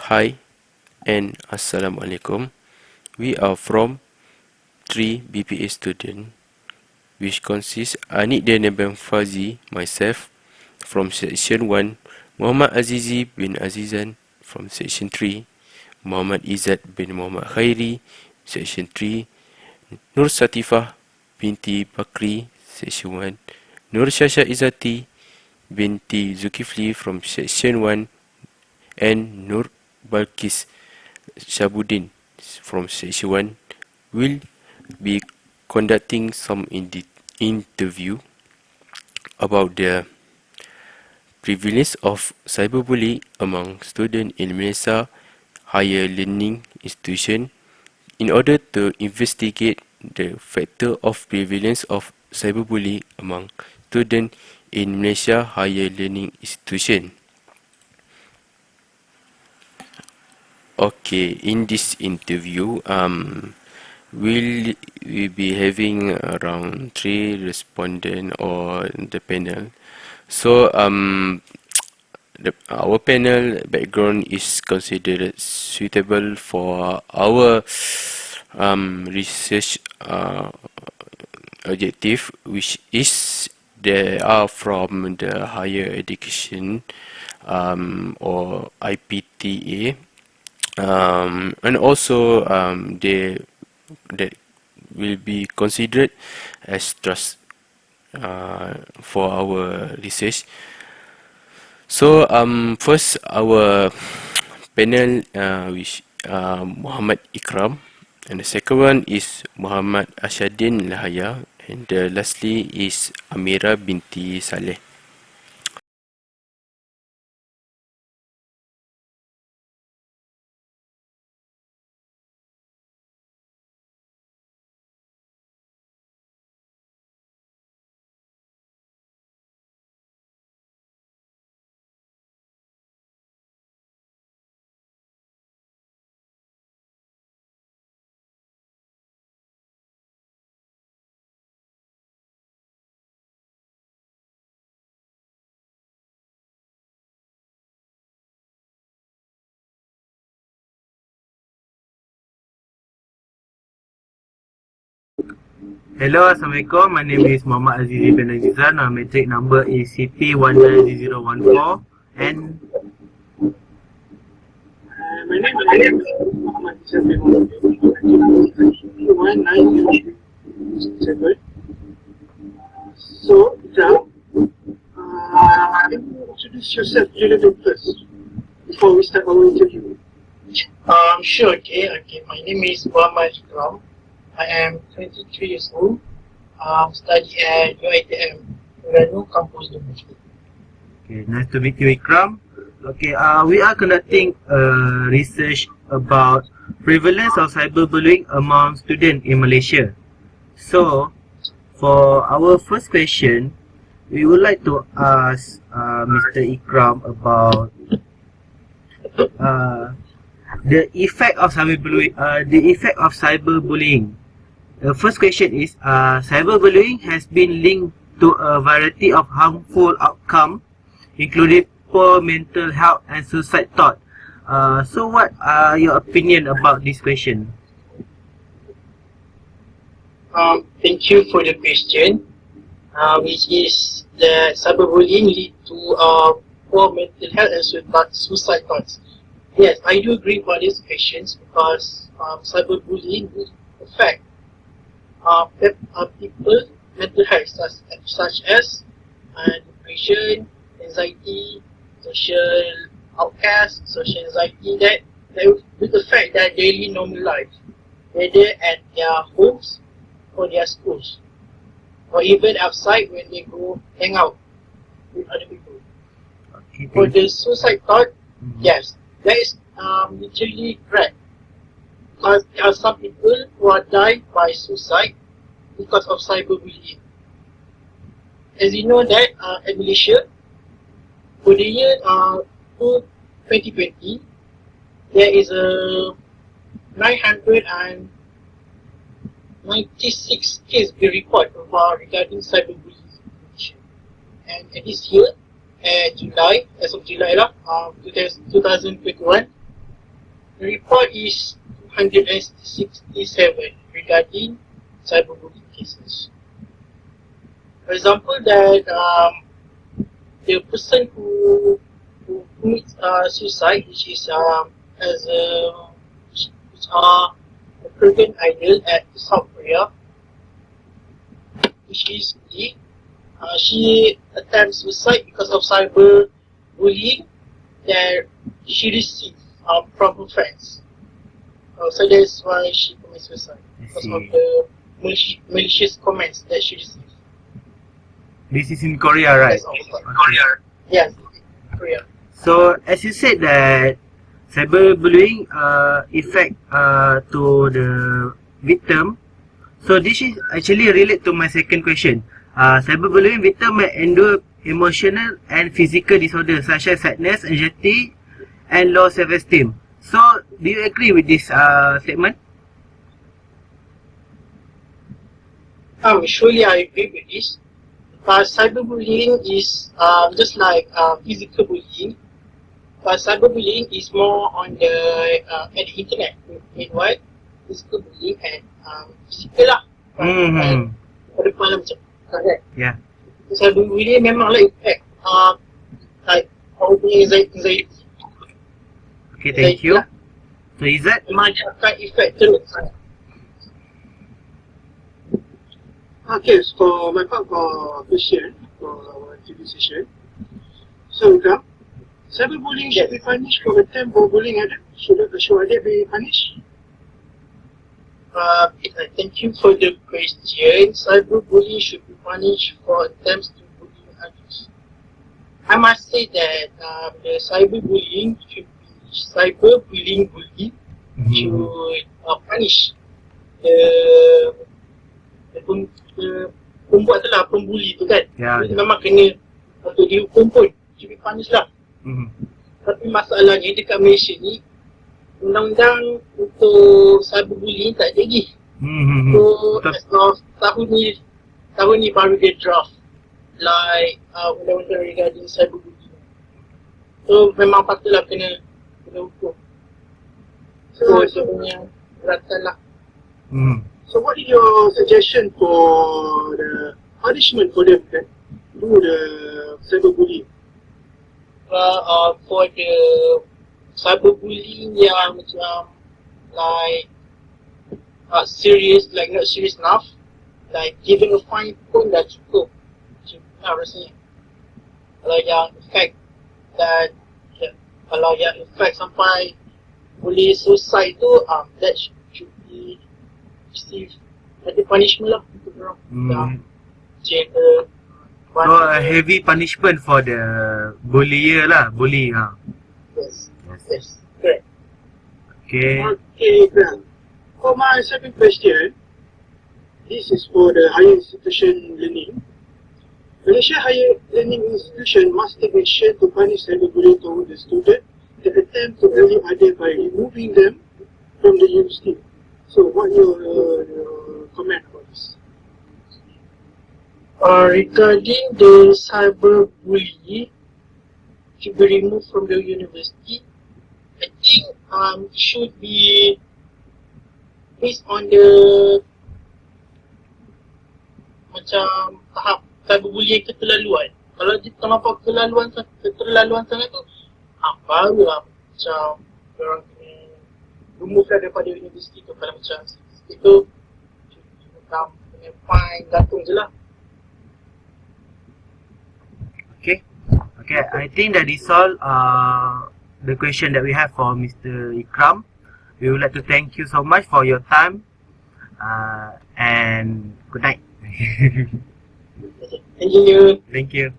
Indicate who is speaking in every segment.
Speaker 1: Hi and Assalamualaikum. We are from 3 BPA student, which consists Anid Dan Ben Fazi, myself, from section 1, Muhammad Azizi bin Azizan from section 3, Muhammad Izzat bin Muhammad Khairi, section 3, Nur Satifah binti Bakri, section 1, Nur Shasha Izzati binti Zulkifli from section 1, and Nur Balkis Shabuddin from section 1 will be conducting some interview about the prevalence of cyberbullying among students in Malaysia higher learning institution in order to investigate the factor of prevalence of cyberbullying among students in Malaysia higher learning institution. Okay, in this interview, we'll be having around 3 respondents or the panel. So, our panel background is considered suitable for our research objective, which is they are from the higher education or IPTA. And also that will be considered as trust for our research. So first our panel which Muhammad Ikram, and the second one is Muhammad Ashadin Lahaya, and lastly is Amira binti Saleh.
Speaker 2: Hello, Assalamualaikum. My name is Muhammad Azizi bin Azizan. My matric number is CP190014. And
Speaker 3: my name is Muhammad Azizi bin CP1907. So, now, introduce yourself a little bit first before we start our interview.
Speaker 4: Sure, okay. My name is Muhammad Ikram. I am 23 years old. Study at UiTM, Terengganu Campus Domestic.
Speaker 2: okay, nice to meet you, Ikram. Okay, we are conducting research about prevalence of cyberbullying among students in Malaysia. So, for our first question, we would like to ask Mr. Ikram about the effect of cyberbullying. The first question is, cyberbullying has been linked to a variety of harmful outcomes, including poor mental health and suicide thought. So what are your opinion about this question?
Speaker 4: Thank you for the question, which is that cyberbullying lead to poor mental health and suicide thoughts. Yes, I do agree about these questions because cyberbullying will affect people mental health such as depression, anxiety, social outcast, social anxiety that will affect their daily normal life, whether at their homes or their schools, or even outside when they go hang out with other people.
Speaker 2: Okay,
Speaker 4: For the suicide thought, yes, that is literally correct. Because there are some people who are died by suicide because of cyberbullying. As you know that in Malaysia, for the year 2020, there is a 996 case being reported regarding cyberbullying in Malaysia. And this year, July, as of July 2021, The report is 267 regarding cyberbullying cases. For example, that the person who commits suicide, which is as a Korean idol at South Korea, which is she attempts suicide because of cyberbullying that she received from her friends. So that's why she commits suicide, because of the malicious comments that she received.
Speaker 2: This is in Korea, right?
Speaker 4: That's all. Korea. Yes, Korea.
Speaker 2: So as you said that cyberbullying affect to the victim. So this is actually relate to my second question. Cyberbullying victim may endure emotional and physical disorders such as sadness, anxiety, and low self-esteem. So do you agree with this statement?
Speaker 4: Surely I agree with this. But cyberbullying is just like physical bullying. But cyberbullying is more on the at the internet. Meanwhile, physical bullying and physical lah. Pada kepala macam correct.
Speaker 2: Yeah.
Speaker 4: Cyberbullying memang lah effect like our anxiety.
Speaker 2: Okay, thank you. So Izzat?
Speaker 4: Memang dia akan effect terus.
Speaker 3: Okay, so for my part for question for our TV session. So, cyberbullying should be punished for attempt for bullying others? Should they be punished?
Speaker 4: Thank you for the question. Cyberbullying should be punished for attempts to bully others. I must say that the cyberbullying should be bully should punish the pembuat tu lah, pembuli tu kan. Dia memang kena untuk dihukum pun, should be punished lah. Tapi masalahnya dekat Malaysia ni, undang-undang untuk cyberbullying tak ada lagi. So as of tahun ni baru dia draft like undang-undang regarding cyberbullying. So memang patutlah kena hukum. So sebenarnya beratan lah.
Speaker 3: So what is your suggestion for the punishment for them that do the cyberbullying?
Speaker 4: For the cyberbullying yang macam like serious, like not serious enough, like giving a fine pun dah cukup rasanya. Kalau yang effect that kalau yang effect sampai boleh suicide tu, that should be receive ada punishment lah untuk orang yang jaga.
Speaker 2: So a heavy punishment for the bullier lah, bully.
Speaker 4: Yes, correct.
Speaker 2: Okay.
Speaker 3: Okay, Grant. For my second question, this is for the higher institution learning. Malaysia higher learning institution must take action to punish cyberbullying toward the student that attempt to bully others by removing them from the university. So, what your comment about this?
Speaker 4: Regarding the cyberbully to be removed from the university, I think it should be based on the macam tahap cyberbullying keterlaluan. Kalau dia terlampau keterlaluan sangat tu, barulah macam orang kena remove lah daripada universiti tu. Kalau macam itu macam kena fine gantung je lah.
Speaker 2: Okay, I think that is all the question that we have for Mr. Ikram. We would like to thank you so much for your time and good night.
Speaker 4: Thank you.
Speaker 2: Thank you.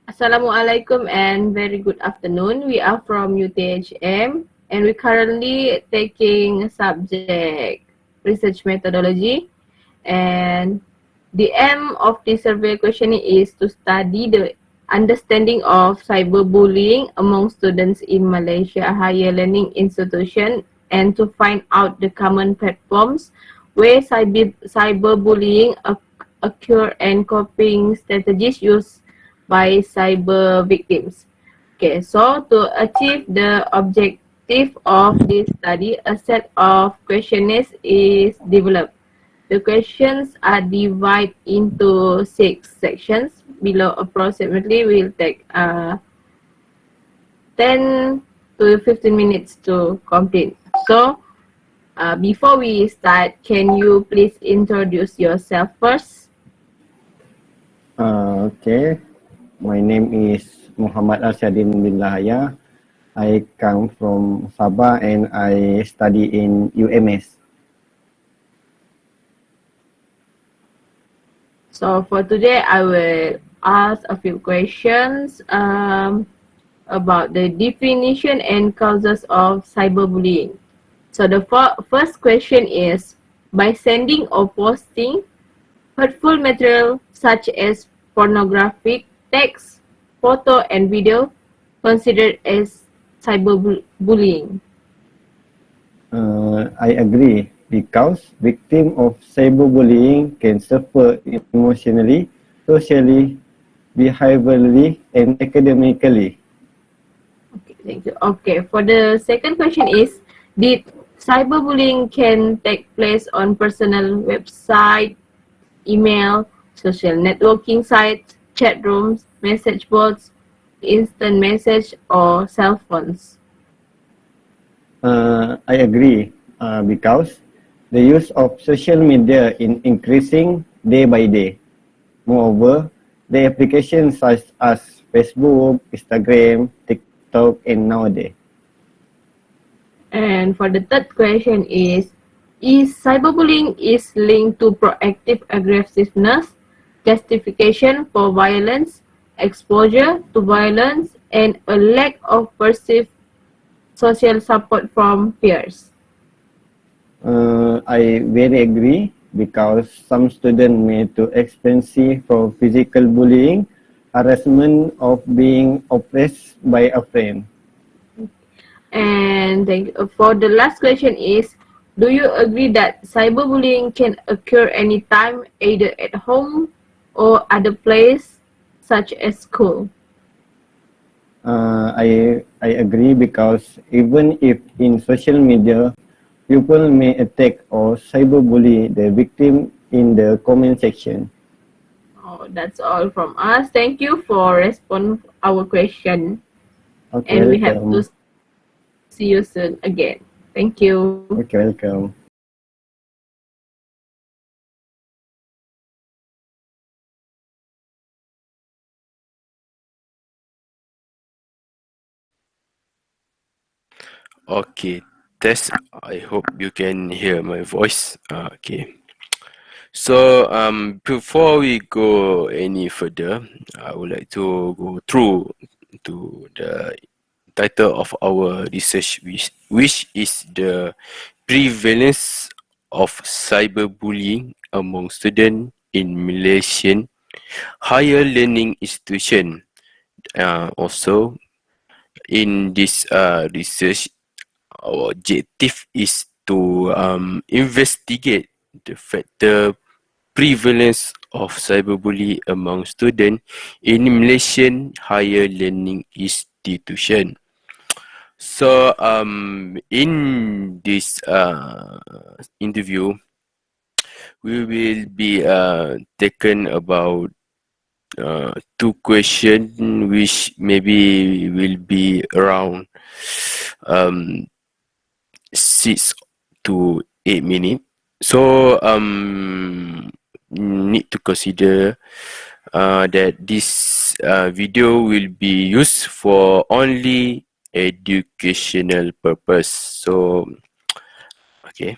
Speaker 5: Assalamualaikum and very good afternoon. We are from UTHM and we currently taking subject research methodology, and the aim of this survey question is to study the understanding of cyberbullying among students in Malaysia higher learning institution and to find out the common platforms where cyberbullying occur and coping strategies used by cyber victims. Okay, so to achieve the objective of this study, a set of questionnaires is developed. The questions are divided into 6 sections. Below approximately will take 10 to 15 minutes to complete. So, before we start, can you please introduce yourself first?
Speaker 6: Okay, my name is Muhammad Arsyadin bin Lahaya. I come from Sabah and I study in UMS.
Speaker 5: So for today, I will ask a few questions about the definition and causes of cyberbullying. So the first question is, by sending or posting hurtful material such as pornographic text, photo and video considered as cyberbullying?
Speaker 6: I agree because victim of cyberbullying can suffer emotionally, socially, behaviorally, and academically.
Speaker 5: Okay, thank you. Okay, for the second question is, did cyberbullying can take place on personal website, email, social networking sites, chat rooms, message boards, instant message, or cell phones?
Speaker 6: I agree because the use of social media is increasing day by day. Moreover, the applications such as Facebook, Instagram, TikTok, and nowadays.
Speaker 5: And for the third question is cyberbullying is linked to proactive aggressiveness, justification for violence, exposure to violence, and a lack of perceived social support from peers?
Speaker 6: I very agree because some students may too expensive for physical bullying, harassment of being oppressed by a friend.
Speaker 5: And for the last question is, do you agree that cyberbullying can occur anytime, either at home or other place, such as school?
Speaker 6: I agree because even if in social media, people may attack or cyberbully the victim in the comment section.
Speaker 5: Oh, that's all from us. Thank you for responding our question.
Speaker 6: Okay,
Speaker 5: And we have
Speaker 6: welcome.
Speaker 5: to see you soon again. Thank you.
Speaker 6: Okay, welcome.
Speaker 1: Okay, test. I hope you can hear my voice. Okay. So before we go any further, I would like to go through to the title of our research, which is the prevalence of cyberbullying among students in Malaysian higher learning institution. Also, in this research, our objective is to investigate the factor prevalence of cyberbullying among students in Malaysian higher learning institution. So in this interview, we will be taken about two questions, which maybe will be around um, 6 to 8 minutes. So need to consider that this video will be used for only educational purpose. So okay.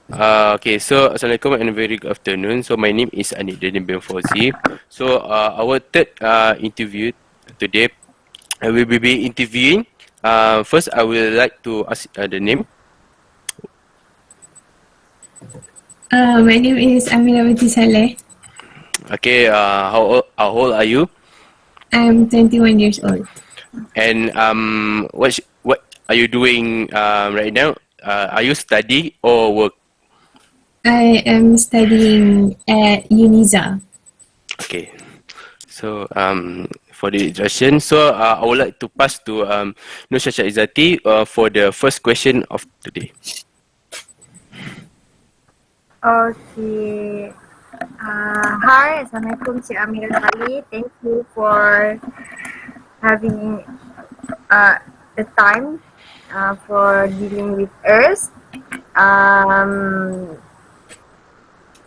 Speaker 1: Okay, so Assalamualaikum and a very good afternoon. So my name is Anik Denim bin Fauzi. So our third interview today, I will be interviewing. First, I would like to ask the name.
Speaker 7: My name is Amina Binti Saleh.
Speaker 1: Okay, how old are you?
Speaker 7: I'm 21 years old.
Speaker 1: And what are you doing right now? Are you studying or work?
Speaker 7: I am studying at UNIZA.
Speaker 1: Okay. So for the introduction, so I would like to pass to Nur Syasha Izzati for the first question of today.
Speaker 8: Okay. Hi, Assalamualaikum Cik Amira sekali. Thank you for having the time for dealing with us.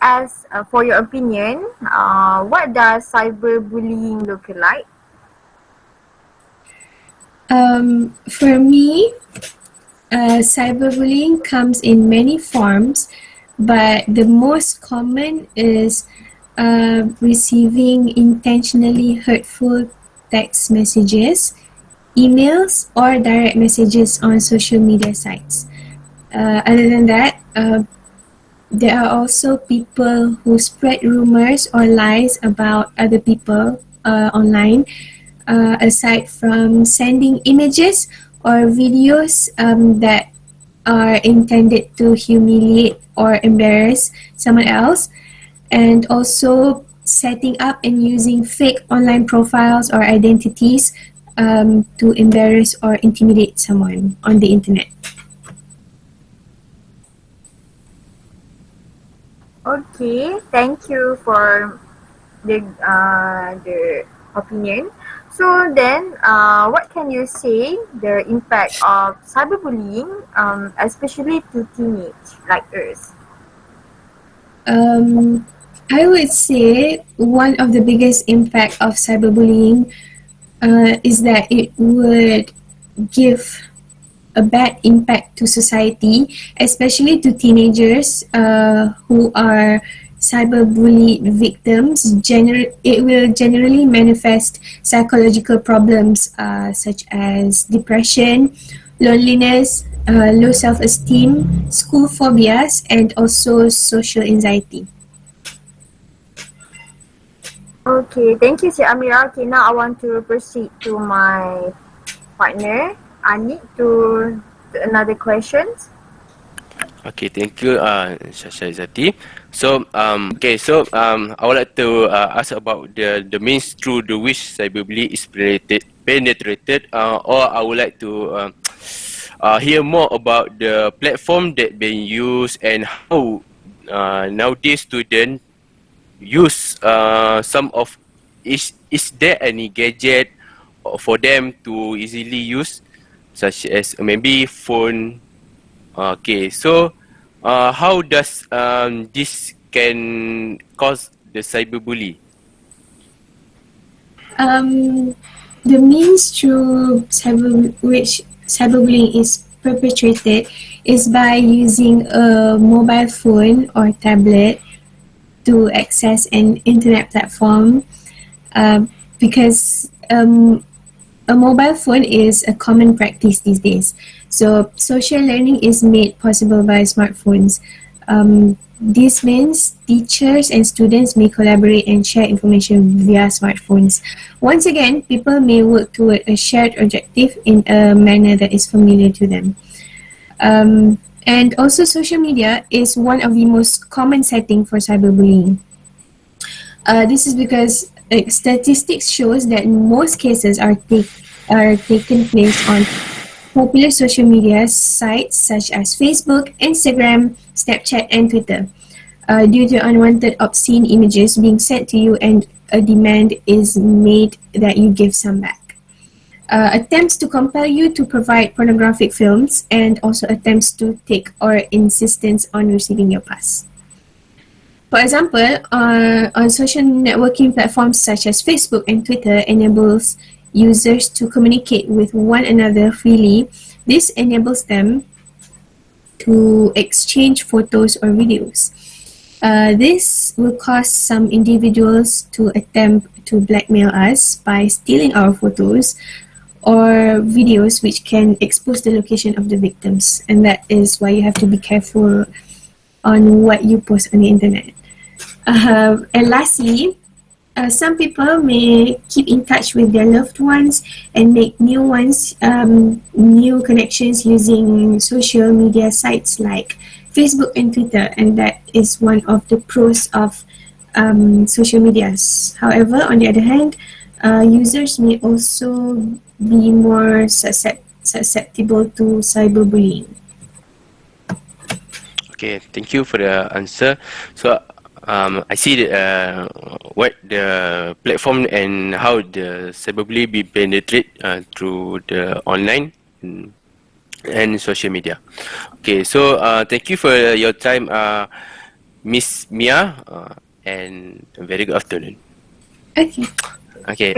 Speaker 8: As for your opinion, what does cyberbullying look like?
Speaker 7: For me, cyberbullying comes in many forms, but the most common is receiving intentionally hurtful text messages, emails, or direct messages on social media sites. Other than that, there are also people who spread rumors or lies about other people online, aside from sending images or videos that are intended to humiliate or embarrass someone else, and also setting up and using fake online profiles or identities to embarrass or intimidate someone on the internet.
Speaker 8: Okay, thank you for the opinion. So then, what can you say the impact of cyberbullying, especially to teenage like us?
Speaker 7: I would say one of the biggest impact of cyberbullying is that it would give a bad impact to society, especially to teenagers who are cyberbullied victims. It will generally manifest psychological problems such as depression, loneliness, low self-esteem, school phobias, and also social anxiety.
Speaker 8: Okay, thank you, Cik Amira. Okay, now I want to proceed to my partner. I need to another questions.
Speaker 1: Okay, thank you, Syasha Izzati. So, I would like to ask about the means through the which cyberbullying is penetrated, or I would like to hear more about the platform that being used and how nowadays students use some of. Is there any gadget for them to easily use, such as maybe phone? Okay, so how does this can cause the cyberbully?
Speaker 7: The means through which cyberbullying is perpetrated is by using a mobile phone or tablet to access an internet platform, because a mobile phone is a common practice these days. So social learning is made possible by smartphones. This means teachers and students may collaborate and share information via smartphones. Once again, people may work toward a shared objective in a manner that is familiar to them. And also social media is one of the most common setting for cyberbullying. This is because statistics shows that most cases are taken place on popular social media sites such as Facebook, Instagram, Snapchat, and Twitter. Due to unwanted obscene images being sent to you, and a demand is made that you give some back. Attempts to compel you to provide pornographic films, and also attempts to take or insistence on receiving your pass. For example, on social networking platforms such as Facebook and Twitter enables users to communicate with one another freely. This enables them to exchange photos or videos. This will cause some individuals to attempt to blackmail us by stealing our photos or videos, which can expose the location of the victims, and that is why you have to be careful on what you post on the internet. And lastly, Some people may keep in touch with their loved ones and make new ones, new connections using social media sites like Facebook and Twitter, and that is one of the pros of social medias. However, on the other hand, users may also be more susceptible to cyberbullying.
Speaker 1: Okay, thank you for the answer. So, I see what the platform and how the cyberbullying be penetrate through the online and social media. Okay, so thank you for your time, Miss Mia, and a very good afternoon.
Speaker 7: Okay.
Speaker 1: Okay,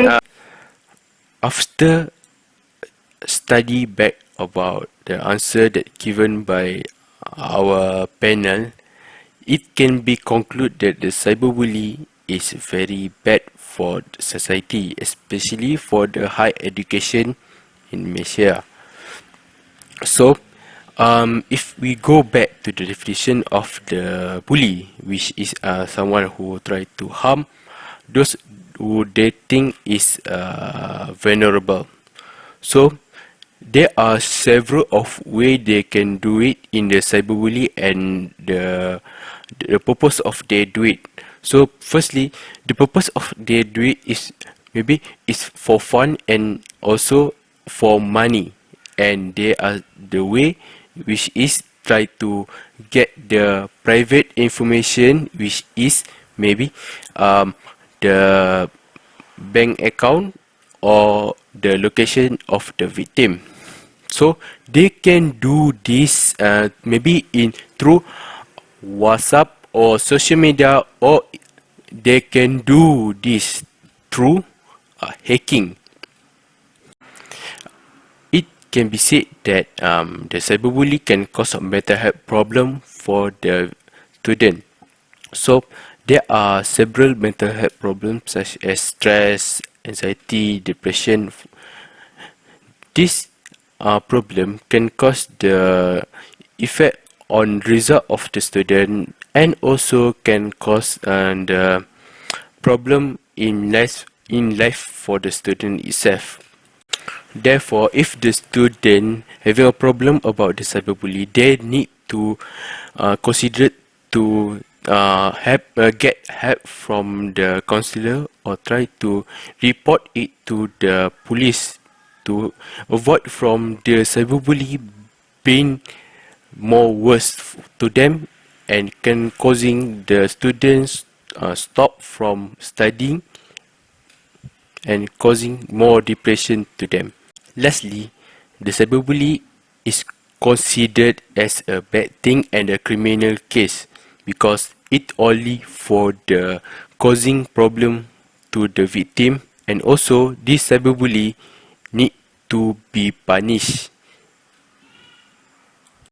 Speaker 1: after study back about the answer that given by our panel, it can be concluded that the cyberbully is very bad for the society, especially for the high education in Malaysia. So, if we go back to the definition of the bully, which is someone who try to harm those who they think is vulnerable. So, there are several of way they can do it in the cyberbully and the purpose of they do it. So, firstly, the purpose of they do it is maybe is for fun and also for money, and they are the way which is try to get the private information, which is maybe the bank account or the location of the victim. So they can do this maybe in through WhatsApp or social media, or they can do this through hacking. It can be said that the cyberbully can cause a mental health problem for the student. So there are several mental health problems such as stress, anxiety, depression. This problem can cause the effect on result of the student, and also can cause the problem in life for the student itself. Therefore, if the student having a problem about the cyberbully, they need to consider to get help from the counselor, or try to report it to the police to avoid from the cyberbully being more worse to them, and can causing the students stop from studying and causing more depression to them. Lastly, the cyberbully is considered as a bad thing and a criminal case because it only for the causing problem to the victim, and also this cyberbully need to be punished.